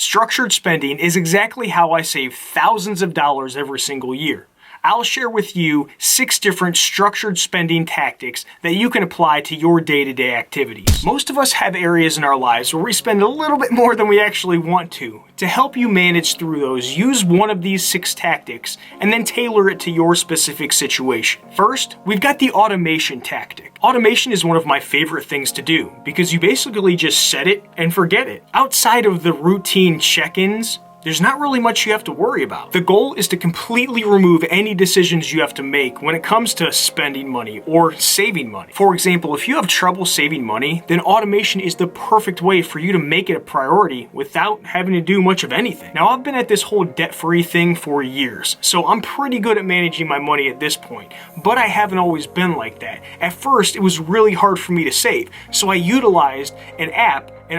Structured spending is exactly how I save thousands of dollars every single year. I'll share with you 6 different structured spending tactics that you can apply to your day-to-day activities. Most of us have areas in our lives where we spend a little bit more than we actually want to. To help you manage through those, use one of these 6 tactics and then tailor it to your specific situation. First, we've got the automation tactic. Automation is one of my favorite things to do because you basically just set it and forget it. Outside of the routine check-ins, there's not really much you have to worry about. The goal is to completely remove any decisions you have to make when it comes to spending money or saving money. For example, if you have trouble saving money, then automation is the perfect way for you to make it a priority without having to do much of anything. Now, I've been at this whole debt-free thing for years, so I'm pretty good at managing my money at this point, but I haven't always been like that. At first, it was really hard for me to save, so I utilized an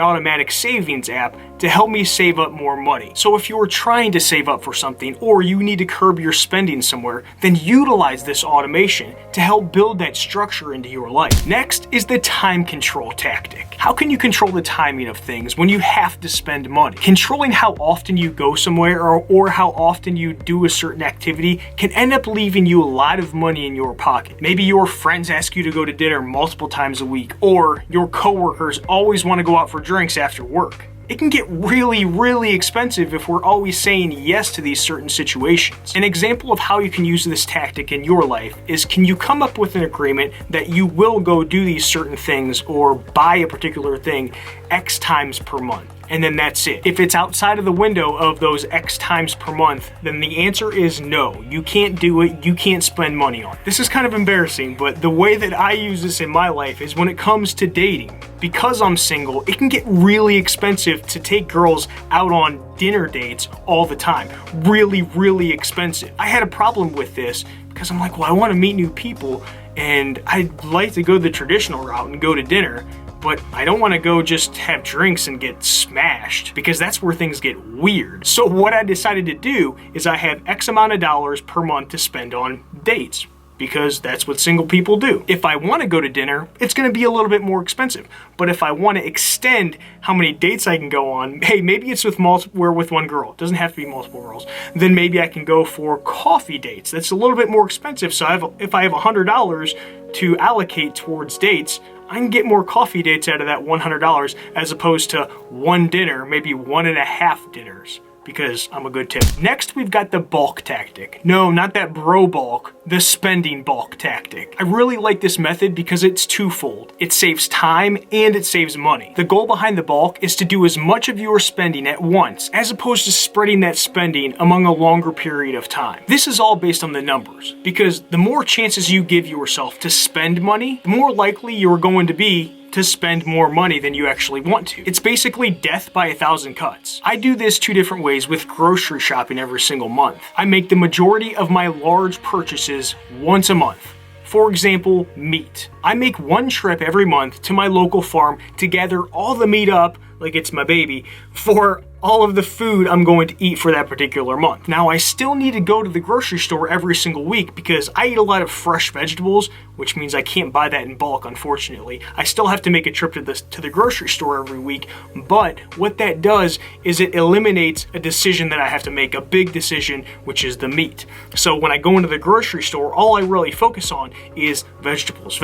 automatic savings app to help me save up more money. So if you're trying to save up for something or you need to curb your spending somewhere, then utilize this automation to help build that structure into your life. Next is the time control tactic. How can you control the timing of things when you have to spend money? Controlling how often you go somewhere or how often you do a certain activity can end up leaving you a lot of money in your pocket. Maybe your friends ask you to go to dinner multiple times a week, or your coworkers always want to go out for drinks after work. It can get really, really expensive if we're always saying yes to these certain situations. An example of how you can use this tactic in your life is, can you come up with an agreement that you will go do these certain things or buy a particular thing X times per month? And then that's it. If it's outside of the window of those X times per month, then the answer is no. You can't do it. You can't spend money on it. This is kind of embarrassing, but the way that I use this in my life is when it comes to dating. Because I'm single, it can get really expensive to take girls out on dinner dates all the time. Really, really expensive. I had a problem with this because I'm like, well, I want to meet new people and I'd like to go the traditional route and go to dinner, but I don't want to go just have drinks and get smashed, because that's where things get weird. So what I decided to do is I have X amount of dollars per month to spend on dates, because that's what single people do. If I want to go to dinner, it's going to be a little bit more expensive. But if I want to extend how many dates I can go on, hey, maybe it's with one girl. It doesn't have to be multiple girls. Then maybe I can go for coffee dates. That's a little bit more expensive. So if I have $100 to allocate towards dates, I can get more coffee dates out of that $100 as opposed to one dinner, maybe 1.5 dinners, because I'm a good tip. Next, we've got the bulk tactic. No, not that bro bulk, the spending bulk tactic. I really like this method because it's twofold. It saves time and it saves money. The goal behind the bulk is to do as much of your spending at once, as opposed to spreading that spending among a longer period of time. This is all based on the numbers, because the more chances you give yourself to spend money, the more likely you're going to be to spend more money than you actually want to. It's basically death by 1,000 cuts. I do this 2 different ways with grocery shopping every single month. I make the majority of my large purchases once a month. For example, meat. I make one trip every month to my local farm to gather all the meat up, like it's my baby, for all of the food I'm going to eat for that particular month. Now, I still need to go to the grocery store every single week because I eat a lot of fresh vegetables, which means I can't buy that in bulk, unfortunately. I still have to make a trip to the grocery store every week, but what that does is it eliminates a decision that I have to make, a big decision, which is the meat. So when I go into the grocery store, all I really focus on is vegetables,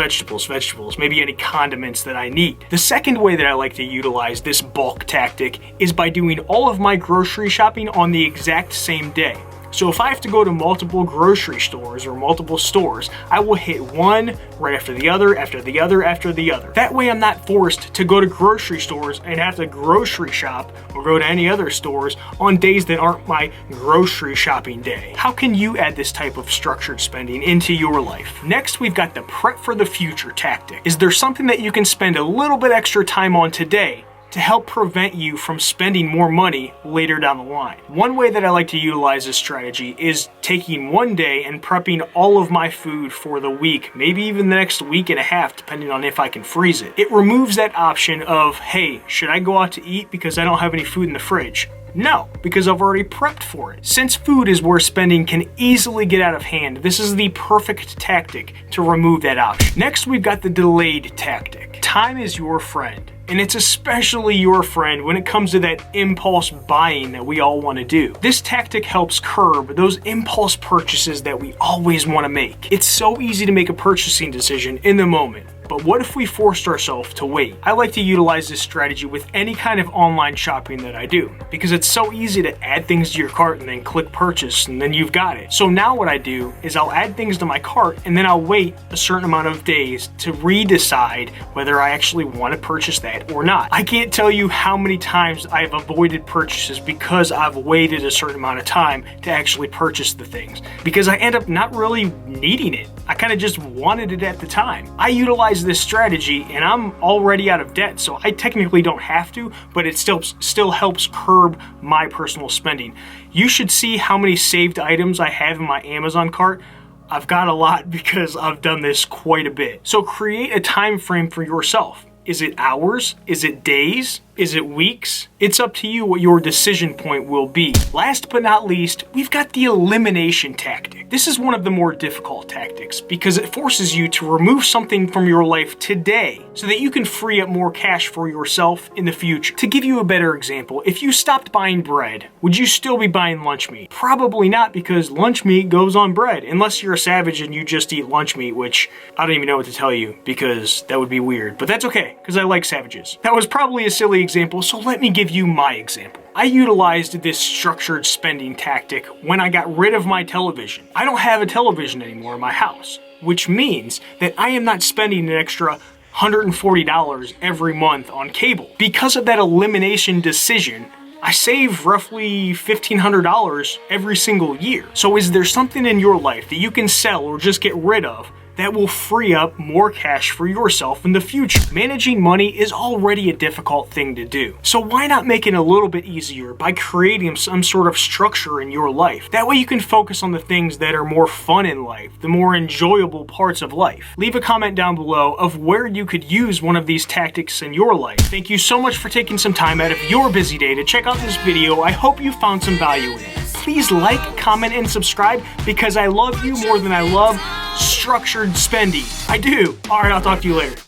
maybe any condiments that I need. The second way that I like to utilize this bulk tactic is by doing all of my grocery shopping on the exact same day. So if I have to go to multiple grocery stores or multiple stores, I will hit one right after the other, after the other, after the other. That way I'm not forced to go to grocery stores and have to grocery shop or go to any other stores on days that aren't my grocery shopping day. How can you add this type of structured spending into your life? Next, we've got the prep for the future tactic. Is there something that you can spend a little bit extra time on today to help prevent you from spending more money later down the line? One way that I like to utilize this strategy is taking one day and prepping all of my food for the week, maybe even the next week and a half, depending on if I can freeze it. It removes that option of, hey, should I go out to eat because I don't have any food in the fridge? No, because I've already prepped for it. Since food is where spending can easily get out of hand, this is the perfect tactic to remove that option. Next, we've got the delayed tactic. Time is your friend. And it's especially your friend when it comes to that impulse buying that we all want to do. This tactic helps curb those impulse purchases that we always want to make. It's so easy to make a purchasing decision in the moment. But what if we forced ourselves to wait? I like to utilize this strategy with any kind of online shopping that I do because it's so easy to add things to your cart and then click purchase and then you've got it. So now what I do is I'll add things to my cart and then I'll wait a certain amount of days to redecide whether I actually want to purchase that or not. I can't tell you how many times I've avoided purchases because I've waited a certain amount of time to actually purchase the things because I end up not really needing it. I kind of just wanted it at the time. I utilize this strategy and I'm already out of debt, so I technically don't have to, but it still helps curb my personal spending. You should see how many saved items I have in my Amazon cart. I've got a lot because I've done this quite a bit. So create a time frame for yourself. Is it hours? Is it days? Is it weeks? It's up to you what your decision point will be. Last but not least, we've got the elimination tactic. This is one of the more difficult tactics because it forces you to remove something from your life today so that you can free up more cash for yourself in the future. To give you a better example, if you stopped buying bread, would you still be buying lunch meat? Probably not, because lunch meat goes on bread, unless you're a savage and you just eat lunch meat, which I don't even know what to tell you because that would be weird, but that's okay because I like savages. That was probably a silly example, so let me give you my example. I utilized this structured spending tactic when I got rid of my television. I don't have a television anymore in my house, which means that I am not spending an extra $140 every month on cable. Because of that elimination decision, I save roughly $1,500 every single year. So is there something in your life that you can sell or just get rid of that will free up more cash for yourself in the future? Managing money is already a difficult thing to do. So why not make it a little bit easier by creating some sort of structure in your life? That way you can focus on the things that are more fun in life, the more enjoyable parts of life. Leave a comment down below of where you could use one of these tactics in your life. Thank you so much for taking some time out of your busy day to check out this video. I hope you found some value in it. Please like, comment, and subscribe because I love you more than I love structured spending. I do. All right, I'll talk to you later.